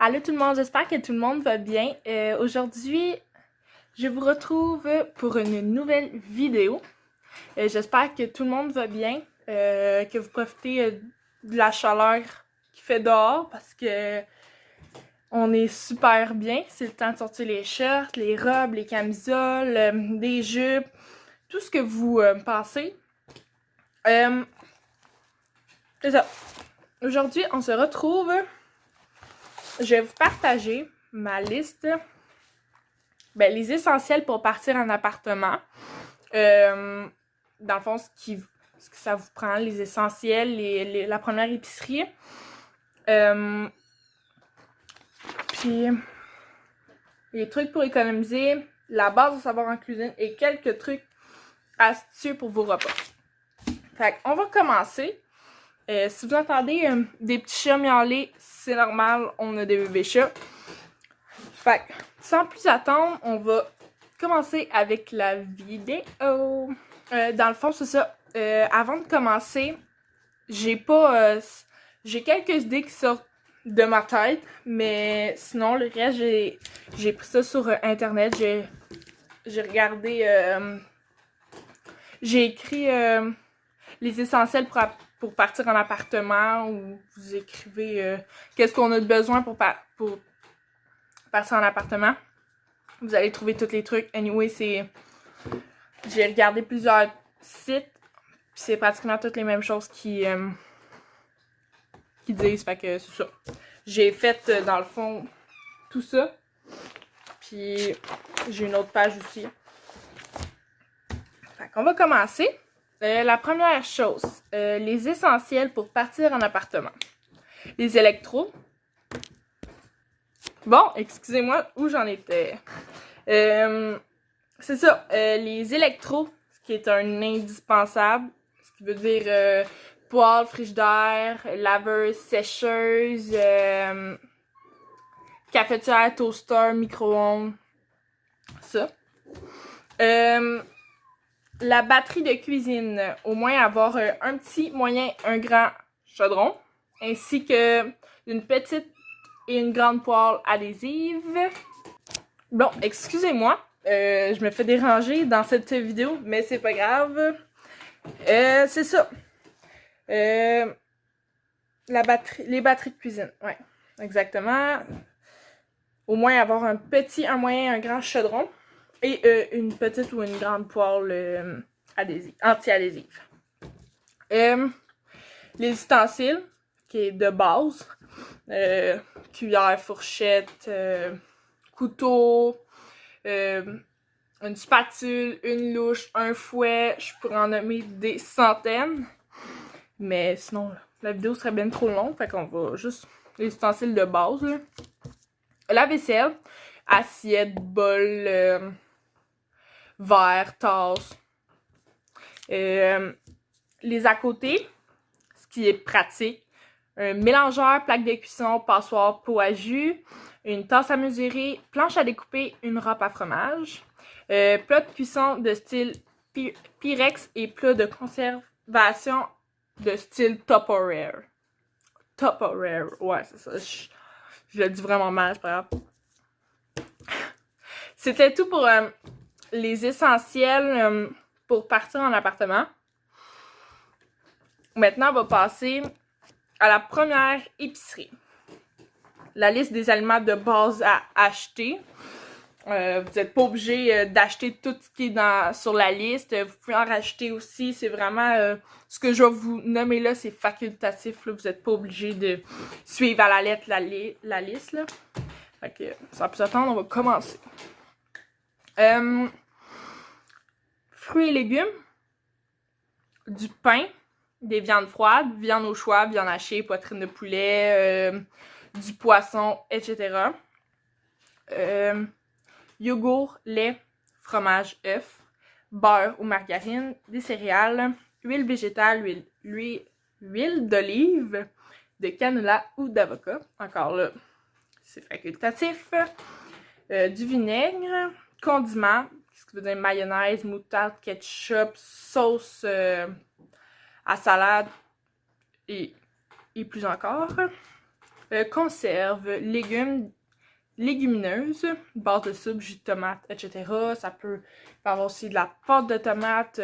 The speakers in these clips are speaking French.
Allô tout le monde, j'espère que tout le monde va bien. Aujourd'hui, je vous retrouve pour une nouvelle vidéo. J'espère que tout le monde va bien, que vous profitez de la chaleur qu'il fait dehors parce que on est super bien. C'est le temps de sortir les shirts, les robes, les camisoles, des jupes, tout ce que vous pensez. C'est ça. Aujourd'hui, on se retrouve. Je vais vous partager ma liste, les essentiels pour partir en appartement. Dans le fond, ce que ça vous prend, les essentiels, la première épicerie. Puis, les trucs pour économiser, la base de savoir en cuisine et quelques trucs astucieux pour vos repas. Fait qu'on va commencer. Si vous entendez des petits chats miauler, c'est normal, on a des bébés chats. Fait que, sans plus attendre, on va commencer avec la vidéo. Dans le fond, c'est ça. Avant de commencer, j'ai quelques idées qui sortent de ma tête, mais sinon, le reste, j'ai pris ça sur Internet. J'ai regardé... j'ai écrit les essentiels pour partir en appartement, ou vous écrivez qu'est-ce qu'on a de besoin pour partir en appartement. Vous allez trouver tous les trucs. Anyway, j'ai regardé plusieurs sites, puis c'est pratiquement toutes les mêmes choses qui disent, fait que c'est ça. J'ai fait, dans le fond, tout ça. Puis j'ai une autre page aussi. Fait qu'on va commencer. La première chose, les essentiels pour partir en appartement. Les électros. Bon, excusez-moi, où j'en étais? C'est ça, les électros, ce qui est un indispensable, ce qui veut dire poêle, frigidaire, laveuse, sécheuse, cafetière, toaster, micro-ondes, ça. La batterie de cuisine, au moins avoir un petit, moyen, un grand chaudron, ainsi que une petite et une grande poêle adhésive. Bon, excusez-moi, je me fais déranger dans cette vidéo, mais c'est pas grave. C'est ça. Les batteries de cuisine, ouais, exactement. Au moins avoir un petit, un moyen, un grand chaudron. Et une petite ou une grande poêle anti-adhésive. Les ustensiles, qui est de base. Cuillère, fourchette, couteau, une spatule, une louche, un fouet. Je pourrais en nommer des centaines. Mais sinon, la vidéo serait bien trop longue. Fait qu'on va juste les ustensiles de base. Là. La vaisselle, assiette, bol, verre, tasse. Les à côté, ce qui est pratique. Un mélangeur, plaque de cuisson, passoire, pot à jus, une tasse à mesurer, planche à découper, une râpe à fromage, plat de cuisson de style Pyrex et plat de conservation de style Tupperware. Tupperware, ouais, c'est ça. Je le dis vraiment mal, c'est pas grave. C'était tout pour les essentiels pour partir en appartement. Maintenant, on va passer à la première épicerie. La liste des aliments de base à acheter. Vous n'êtes pas obligé d'acheter tout ce qui est sur la liste. Vous pouvez en racheter aussi. C'est vraiment... ce que je vais vous nommer là, c'est facultatif. Là. Vous n'êtes pas obligé de suivre à la lettre la liste. Là. Fait que, sans plus attendre, on va commencer. Fruits et légumes. Du pain. Des viandes froides, viande au choix, viande hachée, poitrine de poulet, du poisson, etc. Yogourt, lait, fromage, œuf, beurre ou margarine, des céréales, huile végétale, huile d'olive, de canola ou d'avocat. Encore là, c'est facultatif. Du vinaigre, condiments, ce qui veut dire mayonnaise, moutarde, ketchup, sauce... à salade et plus encore. conserves, légumes, légumineuses, base de soupe, jus de tomate, etc. Ça peut avoir aussi de la pâte de tomate,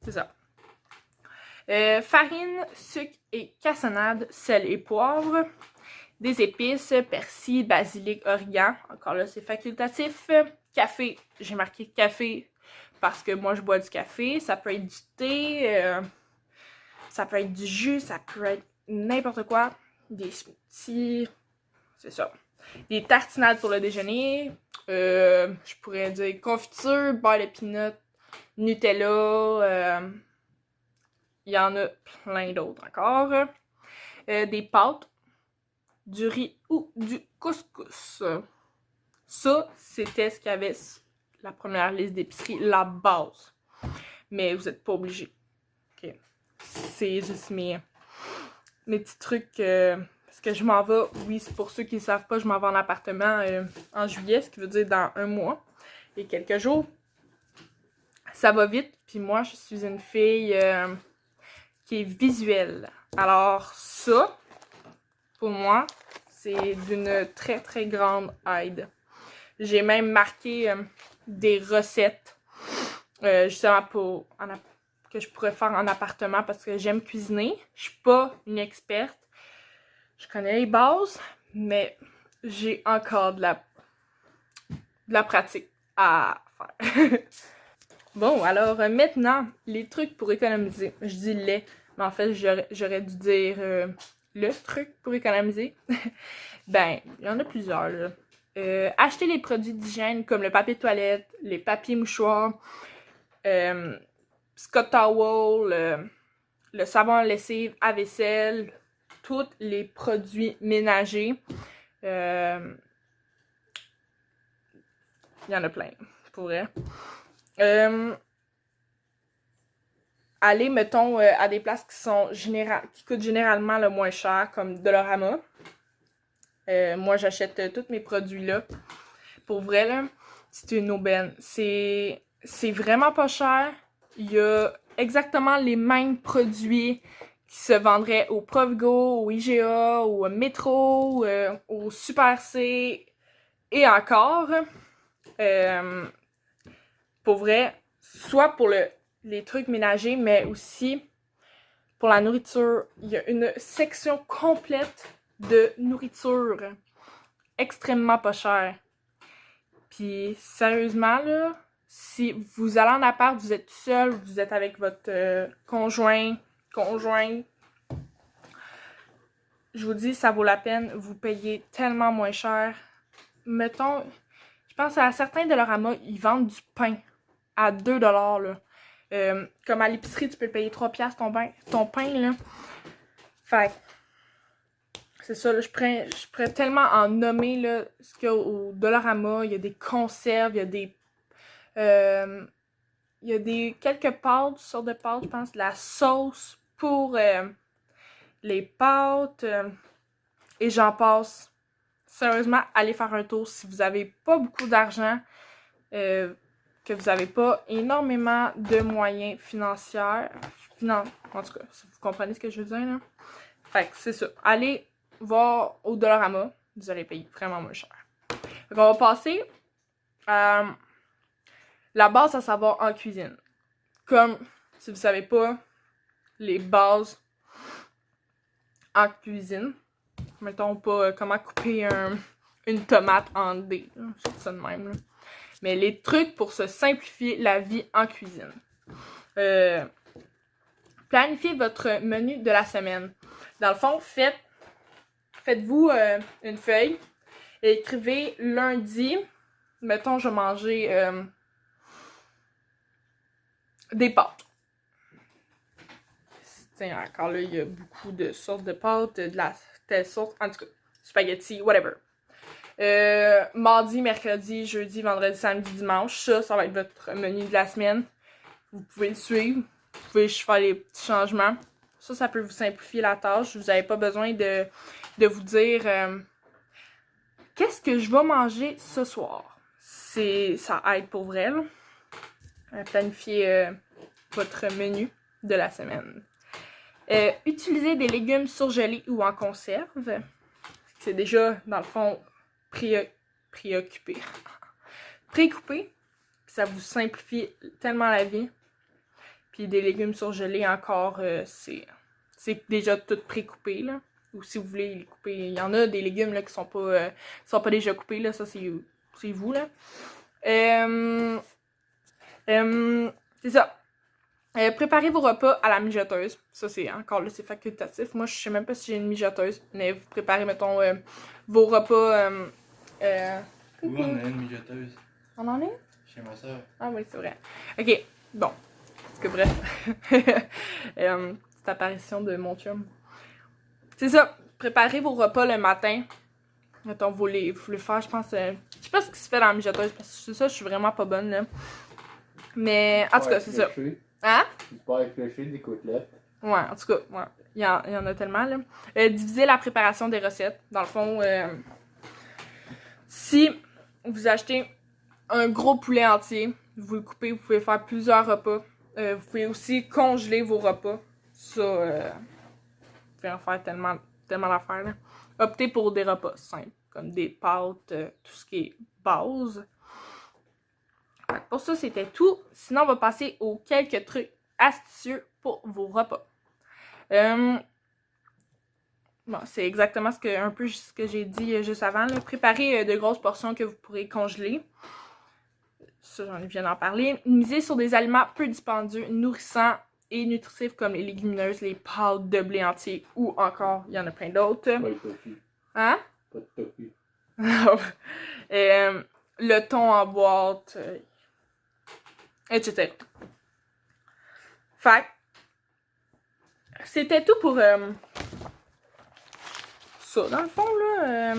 c'est ça. Farine, sucre et cassonade, sel et poivre. Des épices, persil, basilic, origan. Encore là, c'est facultatif. Café, j'ai marqué café parce que moi, je bois du café. Ça peut être du thé, ça peut être du jus, ça peut être n'importe quoi. Des smoothies, c'est ça. Des tartinades pour le déjeuner. Je pourrais dire confiture, beurre de peanut, Nutella. Il y en a plein d'autres encore. Des pâtes, du riz ou du couscous. Ça, c'était ce qu'il y avait sur la première liste d'épicerie, la base. Mais vous n'êtes pas obligés. Okay. C'est juste mes petits trucs. Parce que je m'en vais, oui, c'est pour ceux qui ne savent pas, je m'en vais en appartement en juillet, ce qui veut dire dans 1 mois et quelques jours. Ça va vite, puis moi, je suis une fille qui est visuelle. Alors ça, pour moi, c'est d'une très très grande aide. J'ai même marqué des recettes justement que je pourrais faire en appartement parce que j'aime cuisiner. Je suis pas une experte. Je connais les bases, mais j'ai encore de la pratique à faire. Bon, alors maintenant, les trucs pour économiser. Je dis les, mais en fait, j'aurais dû dire le truc pour économiser. Ben, il y en a plusieurs, là. Acheter les produits d'hygiène comme le papier de toilette, les papiers mouchoirs, Scott Towel, le savon à lessive, à vaisselle, tous les produits ménagers. Il y en a plein, pour vrai. Aller, mettons, à des places qui coûtent généralement le moins cher, comme Dollarama. Moi, j'achète tous mes produits là. Pour vrai, là, c'est une aubaine. C'est vraiment pas cher. Il y a exactement les mêmes produits qui se vendraient au Provigo, au IGA, au Métro, au Super C et encore. Pour vrai, soit pour les trucs ménagers, mais aussi pour la nourriture. Il y a une section complète de nourriture extrêmement pas chère. Puis sérieusement, là, si vous allez en appart, vous êtes seul, vous êtes avec votre conjointe, je vous dis, ça vaut la peine. Vous payez tellement moins cher. Mettons, je pense à certains Dollarama, ils vendent du pain à 2$, là. Comme à l'épicerie, tu peux payer 3$ ton pain, là. Fait c'est ça, là, je pourrais tellement en nommer, là, ce qu'il y a au Dollarama. Il y a des conserves, il y a quelques pâtes, sortes de pâtes, je pense, de la sauce pour les pâtes, et j'en passe. Sérieusement, allez faire un tour si vous n'avez pas beaucoup d'argent, que vous n'avez pas énormément de moyens financiers. En tout cas, si vous comprenez ce que je veux dire, là. Fait que c'est ça. Allez voir au Dollarama, vous allez payer vraiment moins cher. Donc on va passer à la base à savoir en cuisine. Comme, si vous savez pas, les bases en cuisine. Mettons pas comment couper une tomate en dés. C'est ça de même, là. Mais les trucs pour se simplifier la vie en cuisine. Planifiez votre menu de la semaine. Dans le fond, faites-vous une feuille et écrivez lundi, mettons, je vais manger des pâtes. Tiens, encore là, il y a beaucoup de sortes de pâtes, de la telle sorte, en tout cas, spaghetti, whatever. Mardi, mercredi, jeudi, vendredi, samedi, dimanche, ça va être votre menu de la semaine. Vous pouvez le suivre, vous pouvez faire les petits changements. Ça peut vous simplifier la tâche. Vous n'avez pas besoin de vous dire qu'est-ce que je vais manger ce soir. Ça aide pour vrai, là, à planifier votre menu de la semaine. Utilisez des légumes surgelés ou en conserve. c'est déjà, dans le fond, préoccupé. Précoupé. Ça vous simplifie tellement la vie. Puis des légumes surgelés encore, c'est déjà tout précoupé, là. Ou si vous voulez les couper, il y en a des légumes là, qui sont pas déjà coupés, là. Ça, c'est vous, là. C'est ça. Préparez vos repas à la mijoteuse. Ça, c'est encore là, c'est facultatif. Moi, je sais même pas si j'ai une mijoteuse. Mais vous préparez, mettons, vos repas. Oui, on a une mijoteuse. On en est? Chez ma soeur. Ah oui, c'est vrai. Ok, bon. Parce que bref. Petite apparition de mon chum. C'est ça. Préparez vos repas le matin. Mettons, vous les faire, je pense. Je sais pas ce qui se fait dans la mijoteuse, parce que c'est ça, je suis vraiment pas bonne, là. Mais, en tout cas, c'est ça. Hein? Tu peux éplucher des côtelettes. Ouais, en tout cas, ouais. Il y en a tellement, là. Diviser la préparation des recettes. Dans le fond, si vous achetez un gros poulet entier, vous le coupez, vous pouvez faire plusieurs repas. Vous pouvez aussi congeler vos repas. Ça, vous pouvez en faire tellement d'affaires, là. Optez pour des repas simples, comme des pâtes, tout ce qui est base. Pour ça, c'était tout. Sinon, on va passer aux quelques trucs astucieux pour vos repas. Bon, c'est exactement un peu ce que j'ai dit juste avant. Là. Préparez de grosses portions que vous pourrez congeler. Ça, j'en viens d'en parler. Misez sur des aliments peu dispendieux, nourrissants et nutritifs comme les légumineuses, les pâtes de blé entier ou encore, il y en a plein d'autres. Pas de tofu. Hein? Pas de tofu. Le thon en boîte, etc. Fait c'était tout pour ça, dans le fond, là.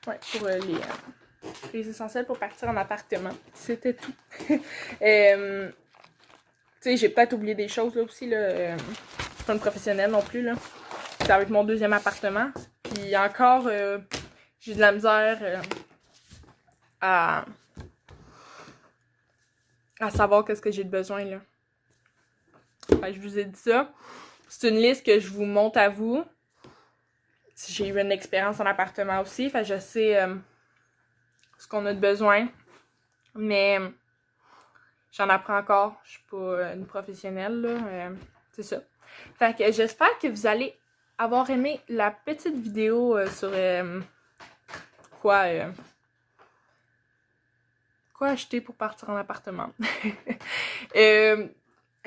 Ouais, pour les essentiels pour partir en appartement. C'était tout. Tu sais, j'ai peut-être oublié des choses, là, aussi, là. Je suis pas une professionnelle non plus, là. C'est avec mon deuxième appartement. Puis encore, j'ai de la misère à savoir qu'est-ce que j'ai de besoin, là. Fait, je vous ai dit ça. C'est une liste que je vous montre à vous. J'ai eu une expérience en appartement aussi. Fait, je sais ce qu'on a de besoin. Mais j'en apprends encore. Je suis pas une professionnelle, là. C'est ça. Fait que j'espère que vous allez avoir aimé la petite vidéo sur quoi acheter pour partir en appartement.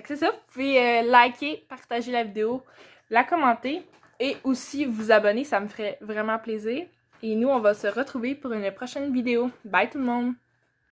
C'est ça, vous pouvez liker, partager la vidéo, la commenter et aussi vous abonner, ça me ferait vraiment plaisir. Et nous, on va se retrouver pour une prochaine vidéo. Bye tout le monde!